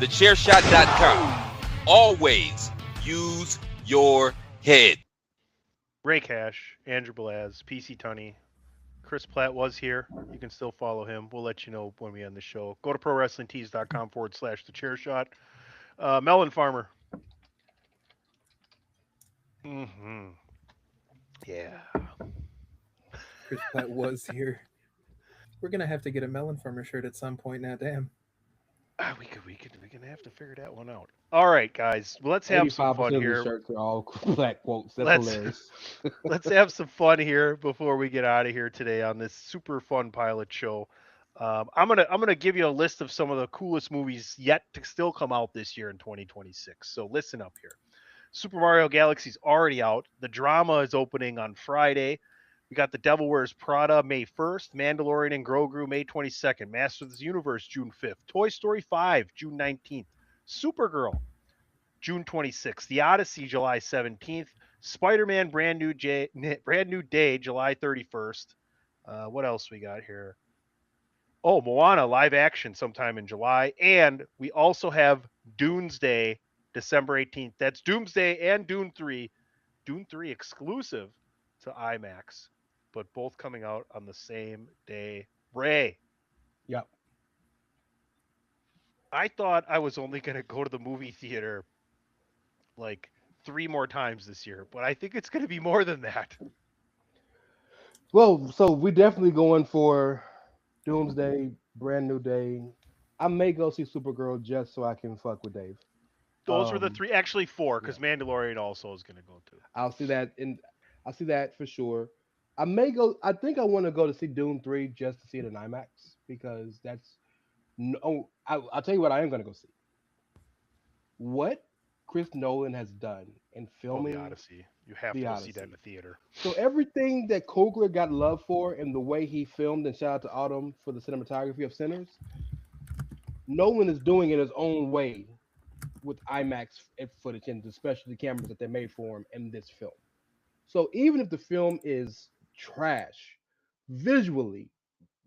Thechairshot.com. Always use your head. Rey Ca, Andrew Balaz, PC Tunney, Chris Platt was here. You can still follow him. We'll let you know when we end the show. Go to prowrestlingtees.com/the chair shot. Melon Farmer. Mm-hmm. Yeah. Chris Platt was here. We're gonna have to get a melon farmer shirt at some point now. Damn. We're gonna have to figure that one out. All right, guys. Let's have some 85% fun of the here. shirts are all black quotes. That's Let's hilarious. let's have some fun here before we get out of here today on this super fun pilot show. I'm gonna give you a list of some of the coolest movies yet to still come out this year in 2026. So listen up here. Super Mario Galaxy's already out. The drama is opening on Friday. We got The Devil Wears Prada May 1st, Mandalorian and Grogu May 22nd, Masters of the Universe June 5th, Toy Story 5 June 19th, Supergirl June 26th, The Odyssey July 17th, Spider-Man Brand New Day July 31st. What else we got here? Oh, Moana live action sometime in July, and we also have Doomsday December 18th. That's Doomsday and Dune 3. Dune 3 exclusive to IMAX, but both coming out on the same day. Ray, Yep. I thought I was only going to go to the movie theater like 3 more times this year, but I think it's going to be more than that. Well, so we definitely going for Doomsday, Brand New Day. I may go see Supergirl just so I can fuck with Dave. Those were the Um, 3, actually 4, because yeah. Mandalorian also is going to go too. I'll see that, and I'll see that for sure. I may go. I think I want to go to see Dune 3 just to see it in IMAX because that's no. I'll tell you what I am going to go see. What Chris Nolan has done in Oh, the filming Odyssey. You have to the go see that in Odyssey. the theater. So everything that Coogler got love for and the way he filmed, and shout out to Autumn for the cinematography of Sinners, Nolan is doing it his own way with IMAX footage and especially the cameras that they made for him in this film. So even if the film is trash visually,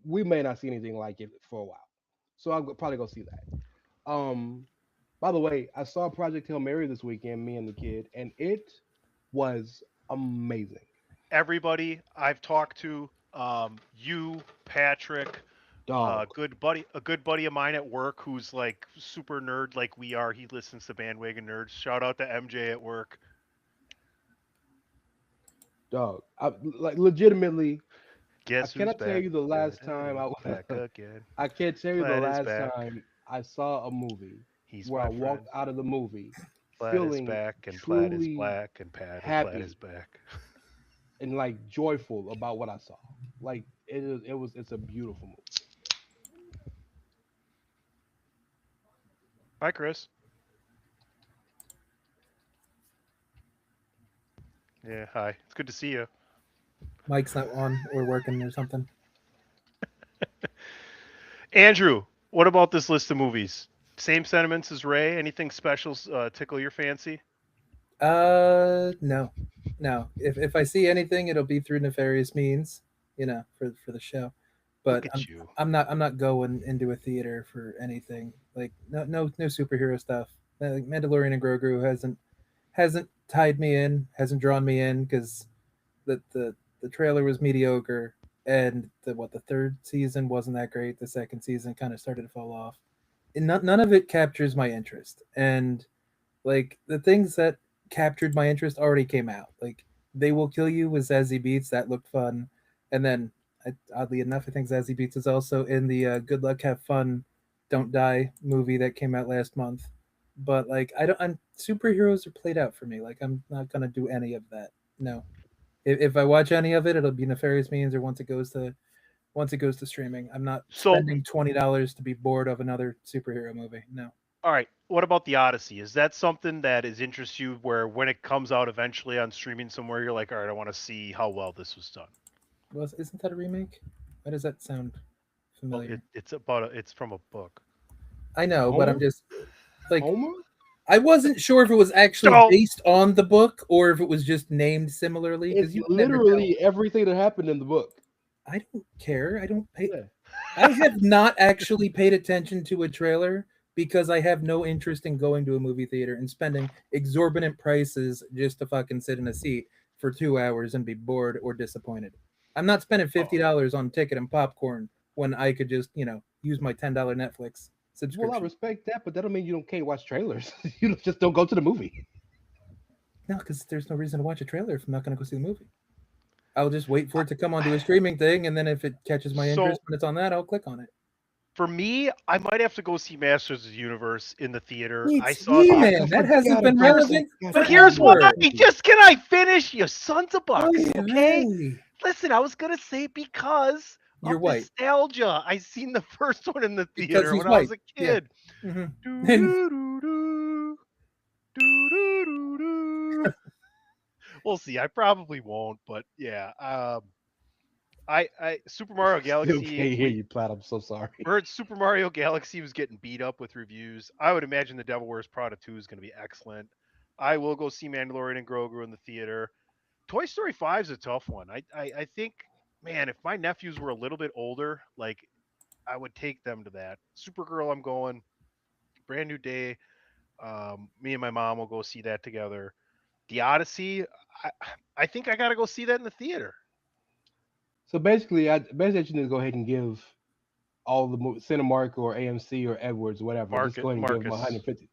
we may not see anything like it for a while. So I'll probably go see that. By the way, I saw Project Hail Mary this weekend, me and the kid, and it was amazing. Everybody I've talked to, you, Patrick, Dog. a good buddy of mine at work who's like super nerd like we are. He listens to Bandwagon Nerds. Shout out to MJ at work. dog. Like legitimately, I Guess who's cannot tell back? you the last time Back again. I can't tell you the Platt is last back. time I saw a movie He's where I my friend. walked out of the movie Platt is feeling back, and Platt is truly black, and Platt is happy back. and like joyful about what I saw. Like it's a beautiful movie. Bye, Chris. Yeah, hi. It's good to see you. Mike's not on or working or something. Andrew, what about this list of movies? Same sentiments as Ray? Anything special tickle your fancy? No, no. If I see anything, it'll be through nefarious means, for the show. Look But at you. I'm not going into a theater for anything like no superhero stuff. Like Mandalorian and Grogu hasn't tied me in, hasn't drawn me in because the trailer was mediocre, and the third season wasn't that great. The second season kind of started to fall off. And none of it captures my interest, and like the things that captured my interest already came out. Like They Will Kill You with Zazie Beats, that looked fun, and then oddly enough, I think Zazie Beats is also in the Good Luck Have Fun, Don't Die movie that came out last month. But like superheroes are played out for me. Like I'm not gonna do any of that. No. If I watch any of it, it'll be Nefarious Means or once it goes to streaming. I'm not So, spending $20 to be bored of another superhero movie. No. all right, what about the Odyssey? Is that something that is interests you where when it comes out eventually on streaming somewhere, you're like, all right, I want to see how well this was done? Well, isn't that a remake? Why does that sound Well, familiar? it's from a book. I know, but I'm Homer? just like Homer? I wasn't sure if it was actually So, based on the book or if it was just named similarly because It's you would never know. literally everything that happened in the book. I don't care. I don't pay. Yeah. I have not actually paid attention to a trailer because I have no interest in going to a movie theater and spending exorbitant prices just to fucking sit in a seat for 2 hours and be bored or disappointed. I'm not spending $50 on ticket and popcorn when I could just, use my $10 Netflix Well, I subscription. respect that, but that don't mean you can't watch trailers. You just don't go to the movie. No, because there's no reason to watch a trailer if I'm not going to go see the movie. I'll just wait for it to come onto a streaming thing, and then if it catches my So interest when it's on that, I'll click on it. for me, I might have to go see Masters of the Universe in the theater. I It's saw the Man. That hasn't gotta been go relevant see- But here's why. forever. Just can I finish, you sons of bucks? Oy Okay. vey. Listen, I was gonna say because You're of white. nostalgia. I seen the first one in the Because theater he's when I was a white. Yeah. kid. Mhm. Doo-doo-doo-doo. Doo-doo-doo-doo. We'll see. I probably won't, but yeah. I Super Mario Still Galaxy. can't hear you, Platt. I'm so sorry. Heard Super Mario Galaxy was getting beat up with reviews. I would imagine The Devil Wears Prada 2 is going to be excellent. I will go see Mandalorian and Grogu in the theater. Toy Story 5 is a tough one. I think, man, if my nephews were a little bit older, like I would take them to that. Supergirl, I'm going. Brand New Day. Me and my mom will go see that together. The Odyssey, I, I think I got to go see that in the theater. So basically, I basically need to go ahead and give all the Cinemark or AMC or Edwards, whatever. Just go ahead and give them Marcus. 150.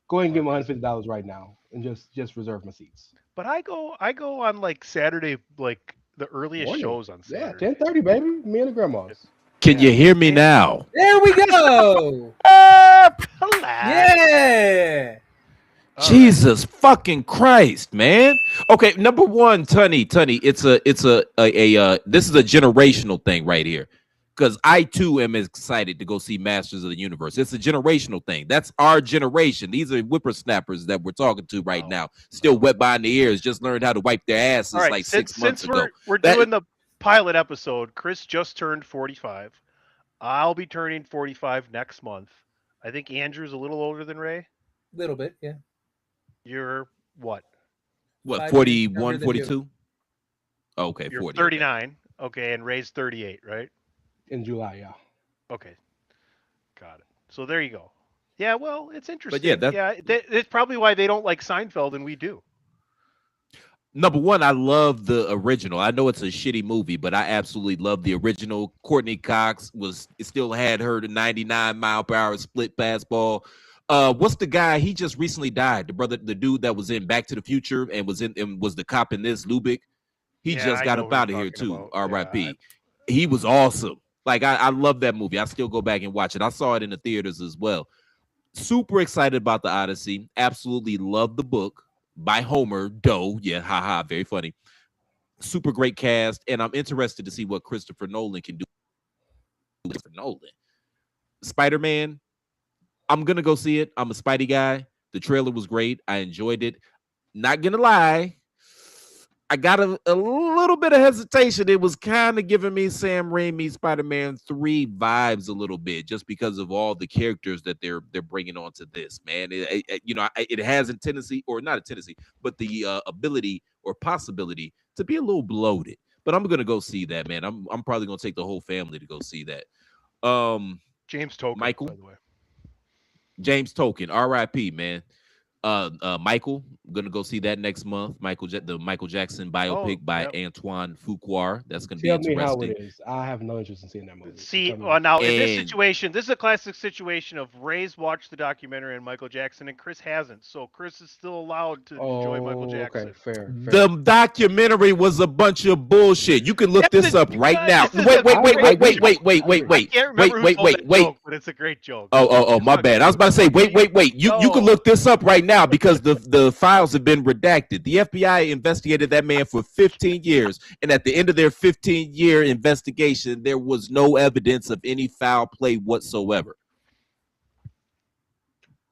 Go ahead and give them Marcus. $150 right now, and just reserve my seats. But I go on like Saturday, like the earliest Morning. shows on Yeah, Saturday. 10:30, baby. Me and the grandmas. Can you hear me now? There we go. Platt. Yeah. All right. Jesus fucking Christ, man. Okay, number one, Tunney, it's a this is a generational thing right here. Because I too am excited to go see Masters of the Universe. It's a generational thing. That's our generation. These are whippersnappers that we're talking to right now. Still wet behind the ears, just learned how to wipe their asses All right. like Since 6 months ago. we're That- doing the pilot episode, Chris just turned 45. I'll be turning 45 next month. I think Andrew's a little older than Ray. Little bit, yeah. You're what? What, 5 years 41, younger than you. 42? Okay, You're 40. 39. Okay, and Ray's 38, right? In July, yeah. Okay. Got it. So there you go. Yeah, well, it's interesting. yeah, It's probably why they don't like Seinfeld and we do. Number one, I love the original. I know it's a shitty movie, but I absolutely love the original. Courtney Cox still had her the 99-mile-per-hour split fastball. What's the guy? He just recently died. The dude that was in Back to the Future and was the cop in this, Lubick. He Yeah, just I got know up what you're out of here talking too. about. R.I.P. He was awesome. Like I love that movie. I still go back and watch it. I saw it in the theaters as well. Super excited about the Odyssey. Absolutely love the book by Homer Doe. Yeah, haha, very funny. Super great cast, and I'm interested to see what Christopher Nolan can do. Christopher Nolan, Spider-Man. I'm gonna go see it. I'm a Spidey guy. The trailer was great. I enjoyed it. Not gonna lie, I got a little bit of hesitation. It was kind of giving me Sam Raimi Spider-Man 3 vibes a little bit, just because of all the characters that they're bringing onto this. Man, it has a tendency, or not a tendency, but the ability or possibility to be a little bloated. But I'm gonna go see that, man. I'm probably gonna take the whole family to go see that. James Token, Michael by the way. James Token, R.I.P. Man. Michael, I'm gonna go see that next month. The Michael Jackson Oh, biopic by yep. Antoine Fuqua. That's gonna be Tell me how it interesting. is. I have no interest in seeing that movie. So See, tell me what it now is. in this And situation, this is a classic situation of Ray's watched the documentary on Michael Jackson and Chris hasn't. So Chris is still allowed to enjoy Michael Oh, okay, Jackson. fair, the fair. documentary was a bunch of bullshit. You can look this up right now. This is a I great agree. joke. I agree. I can't remember who told that Wait. joke, but it's a great joke. Oh, It's my not bad. I was good. about to say, wait. You can No. look this up right now because the files have been redacted. The FBI investigated that man for 15 years, and at the end of their 15-year investigation, there was no evidence of any foul play whatsoever.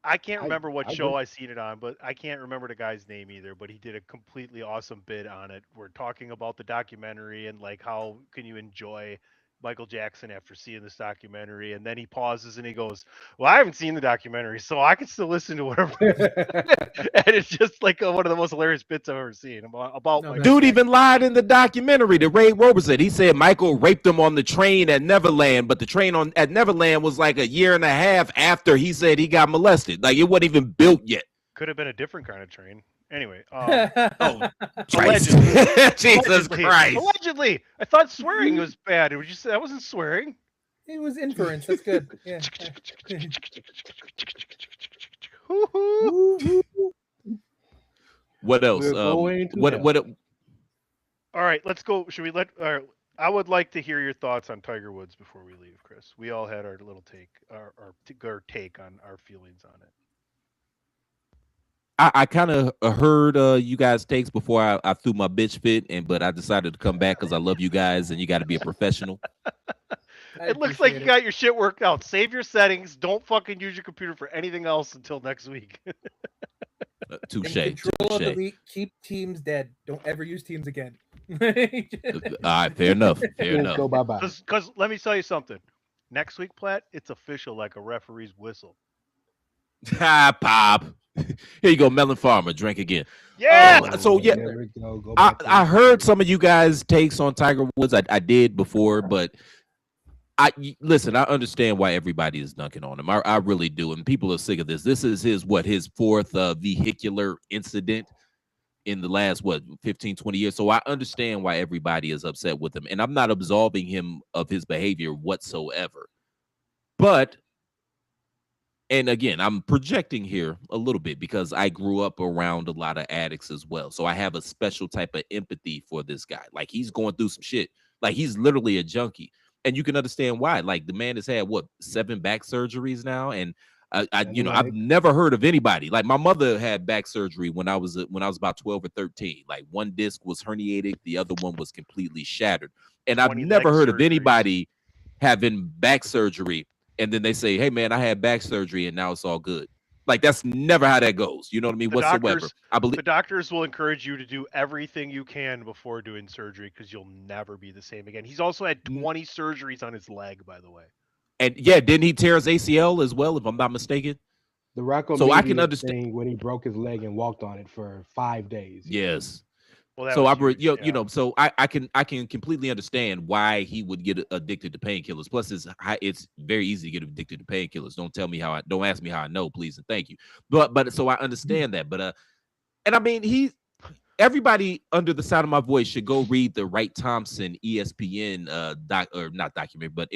I can't I remember what I show agree. I seen it on, but I can't remember the guy's name either. But he did a completely awesome bit on it. We're talking about the documentary and like how can you enjoy Michael Jackson after seeing this documentary, and then he pauses and he goes, "Well, I haven't seen the documentary, so I can still listen to whatever." And it's just like one of the most hilarious bits I've ever seen about No, Michael that's Dude Jackson. even lied in the documentary. The Ray Roberson. He said Michael raped him on the train at Neverland, but the train at Neverland was like a year and a half after he said he got molested. Like it wasn't even built yet. Could have been a different kind of train. Anyway, Oh, Christ. allegedly, Jesus Christ. allegedly. I thought swearing was bad. Would you say that wasn't swearing? It was inference. That's good. Yeah. What else? We're going to hell. What? All right, let's go. Should we let? All right, I would like to hear your thoughts on Tiger Woods before we leave, Chris. We all had our little take, our take on our feelings on it. I kind of heard you guys' takes before I threw my bitch fit, but I decided to come back because I love you guys and you got to be a professional. It looks like you got your shit worked out. Save your settings. Don't fucking use your computer for anything else until next week. Touche. Control Touche. delete. Keep Teams dead. Don't ever use Teams again. All right, fair enough. Fair Things enough. go bye-bye. Because let me tell you something. Next week, Platt, it's official like a referee's whistle. Hi, Pop. Here you go, Melon Farmer. Drink again. Yeah. So yeah, There we go. Go back to I the- heard some of you guys' takes on Tiger Woods. I did before, but listen. I understand why everybody is dunking on him. I really do, and people are sick of this. This is his fourth vehicular incident in the last 15, 20 years. So I understand why everybody is upset with him, and I'm not absolving him of his behavior whatsoever. But and again, I'm projecting here a little bit because I grew up around a lot of addicts as well. So I have a special type of empathy for this guy. Like he's going through some shit. Like he's literally a junkie. And you can understand why. Like the man has had 7 back surgeries now. And I've never heard of anybody. Like my mother had back surgery when I was about 12 or 13. Like one disc was herniated, the other one was completely shattered. And I've 20 never leg heard of surgeries. anybody having back surgery and then they say, "Hey man, I had back surgery and now it's all good." Like that's never how that goes. You know what I mean? Whatsoever. I believe The doctors will encourage you to do everything you can before doing surgery because you'll never be the same again. He's also had 20 surgeries on his leg, by the way. And yeah, didn't he tear his ACL as well, if I'm not mistaken? The Rocco So I Media can understand. thing when he broke his leg and walked on it for 5 days. Yes. Well, that So was huge, you know, so I can completely understand why he would get addicted to painkillers. Plus, it's very easy to get addicted to painkillers. Don't ask me how I know, please and thank you. But so I understand that. But and I mean everybody under the sound of my voice should go read the Wright Thompson ESPN not documentary, but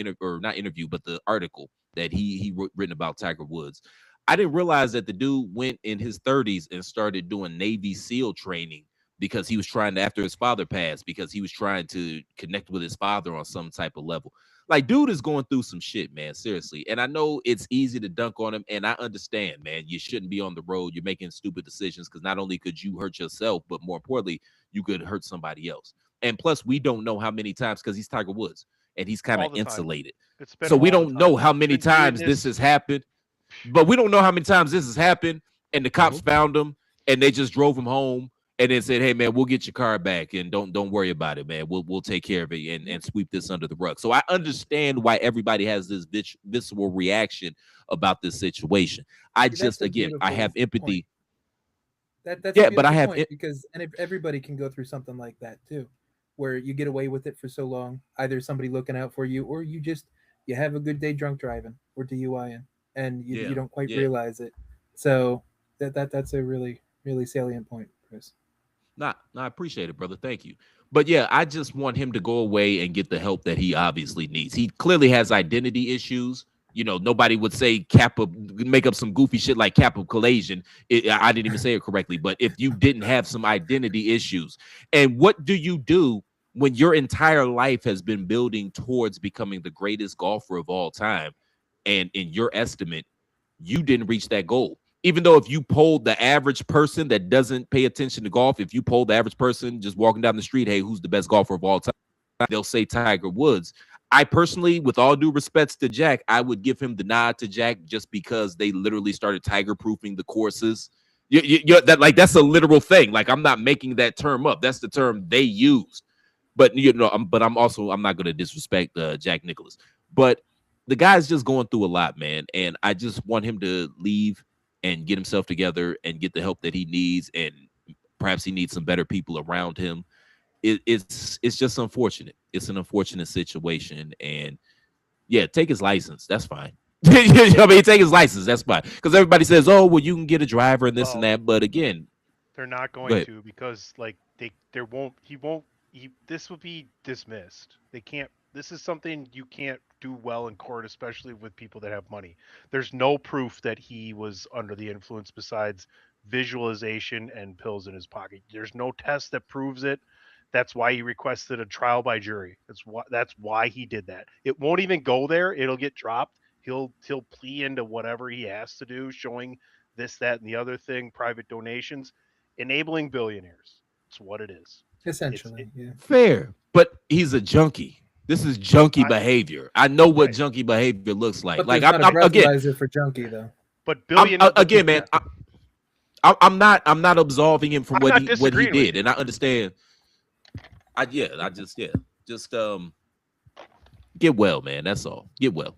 not interview, but the article that he written about Tiger Woods. I didn't realize that the dude went in his 30s and started doing Navy SEAL training because he was trying to, after his father passed, because he was trying to connect with his father on some type of level. Like, dude is going through some shit, man, seriously. And I know it's easy to dunk on him, and I understand, man, you shouldn't be on the road. You're making stupid decisions because not only could you hurt yourself, but more importantly, you could hurt somebody else. And plus, we don't know how many times, because he's Tiger Woods and he's kind All of the time. insulated. It's been So we all the don't time. know how He's many been doing times this has happened, but we don't know how many times this has happened. And the cops found him and they just drove him home and then said, "Hey man, we'll get your car back and don't worry about it, man. We'll take care of it and sweep this under the rug." So I understand why everybody has this visceral reaction about this situation. I just, again, I have empathy. That's Yeah, a but I beautiful have point, because everybody can go through something like that too, where you get away with it for so long, either somebody looking out for you, or you have a good day drunk driving or DUIing, and you don't quite realize it. So that's a really salient point, Chris. No, I appreciate it, brother. Thank you. But yeah, I just want him to go away and get the help that he obviously needs. He clearly has identity issues. You know, nobody would say make up some goofy shit like capitulation. I didn't even say it correctly. But if you didn't have some identity issues, and what do you do when your entire life has been building towards becoming the greatest golfer of all time, and in your estimate, you didn't reach that goal? Even though if you polled the average person that doesn't pay attention to golf, if you polled the average person just walking down the street, hey, who's the best golfer of all time? They'll say Tiger Woods. I personally, with all due respects to Jack, I would give him the nod to Jack just because they literally started tiger proofing the courses. That's a literal thing. Like, I'm not making that term up. That's the term they used. But I'm not going to disrespect Jack Nicklaus. But the guy's just going through a lot, man, and I just want him to leave and get himself together and get the help that he needs, and perhaps he needs some better people around him. It's just unfortunate. It's an unfortunate situation, and yeah, take his license. That's fine. I mean, take his license. That's fine. Because everybody says, "Oh, well, you can get a driver and this and that," but again, they're not going to, because like this will be dismissed. They can't. This is something you can't do well in court, especially with people that have money. There's no proof that he was under the influence besides visualization and pills in his pocket. There's no test that proves it. That's why he requested a trial by jury. That's why he did that. It won't even go there. It'll get dropped. He'll plea into whatever he has to do, showing this, that, and the other thing, private donations, enabling billionaires. It's what it is. Essentially, fair. But he's a junkie. This is junkie behavior. I know what junkie behavior looks like. But like I'm not a again for junkie though. But again, man, I'm not absolving him from what he did, and I understand. Just get well, man. That's all. Get well,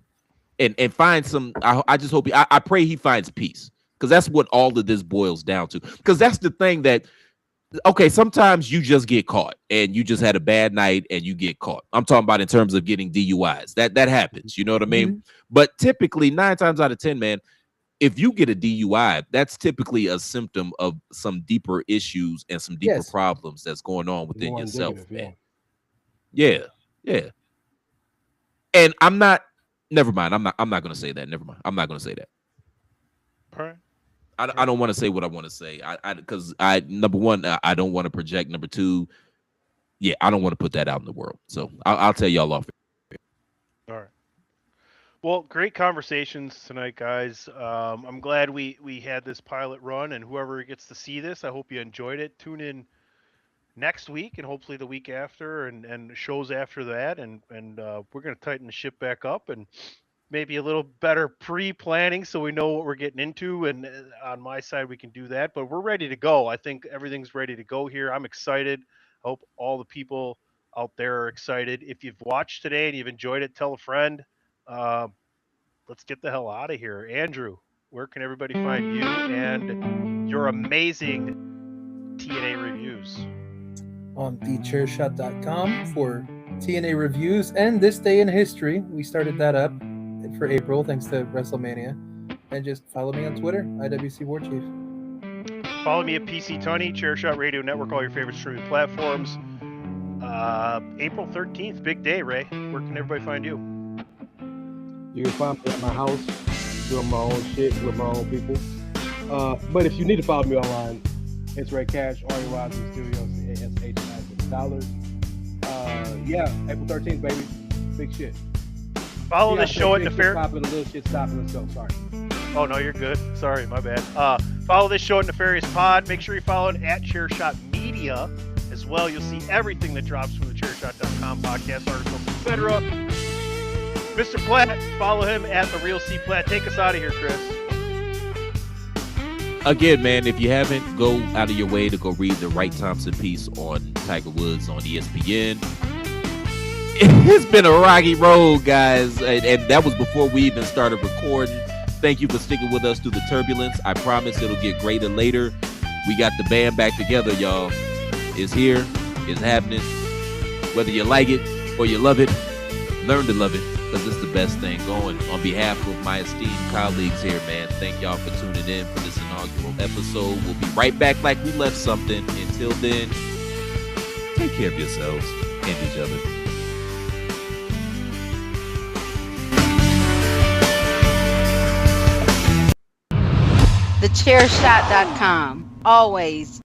and find some. I just hope I pray he finds peace, because that's what all of this boils down to. Because that's the thing that. Okay, sometimes you just get caught and you just had a bad night and you get caught. I'm talking about in terms of getting DUIs. That happens. You know what I mean? Mm-hmm. But typically 9 times out of 10, man, if you get a DUI, that's typically a symptom of some deeper issues and some deeper problems that's going on within yourself, man. Yeah. And never mind. I'm not going to say that. Never mind. I'm not going to say that. All right. I don't want to say what I want to say. Because number one, I don't want to project. Number two, I don't want to put that out in the world. So I'll tell y'all off. All right. Well, great conversations tonight, guys. I'm glad we had this pilot run, and whoever gets to see this, I hope you enjoyed it. Tune in next week and hopefully the week after, and shows after that, and we're going to tighten the ship back up and maybe a little better pre-planning so we know what we're getting into, and on my side we can do that, but we're ready to go. I think everything's ready to go here. I'm excited. I hope all the people out there are excited. If you've watched today and you've enjoyed it, tell a friend. Let's get the hell out of here. Andrew, where can everybody find you and your amazing TNA reviews? On thechairshot.com for TNA reviews and This Day in History. We started that up for April thanks to WrestleMania. And just follow me on Twitter, IWC War Chief. Follow me at PC Tunney, Chairshot Radio Network, all your favorite streaming platforms. April 13th, big day, Ray. Where can everybody find you? You can find me at my house, doing my own shit with my own people. But if you need to follow me online, It's Ray Cash, Ari Roz, Mysterio, CASH, yeah, April 13th, baby. Big shit. Follow Yeah, this show at shit Nefarious. popping, a little shit stopping. Let's go. Sorry. Oh no, you're good. Sorry, my bad. Follow this show at Nefarious Pod. Make sure you follow it at Chairshot Media as well. You'll see everything that drops from the Chairshot.com podcast articles, etc. Mr. Platt, follow him at the Real C Platt. Take us out of here, Chris. Again, man, if you haven't, go out of your way to go read the Wright Thompson piece on Tiger Woods on ESPN. It's been a rocky road, guys, and that was before we even started recording. Thank you for sticking with us through the turbulence. I promise it'll get greater later. We got the band back together, y'all. It's here. It's happening. Whether you like it or you love it, learn to love it, because it's the best thing going. On behalf of my esteemed colleagues here, man, thank y'all for tuning in for this inaugural episode. We'll be right back like we left something. Until then, take care of yourselves and each other. TheChairShot.com. Always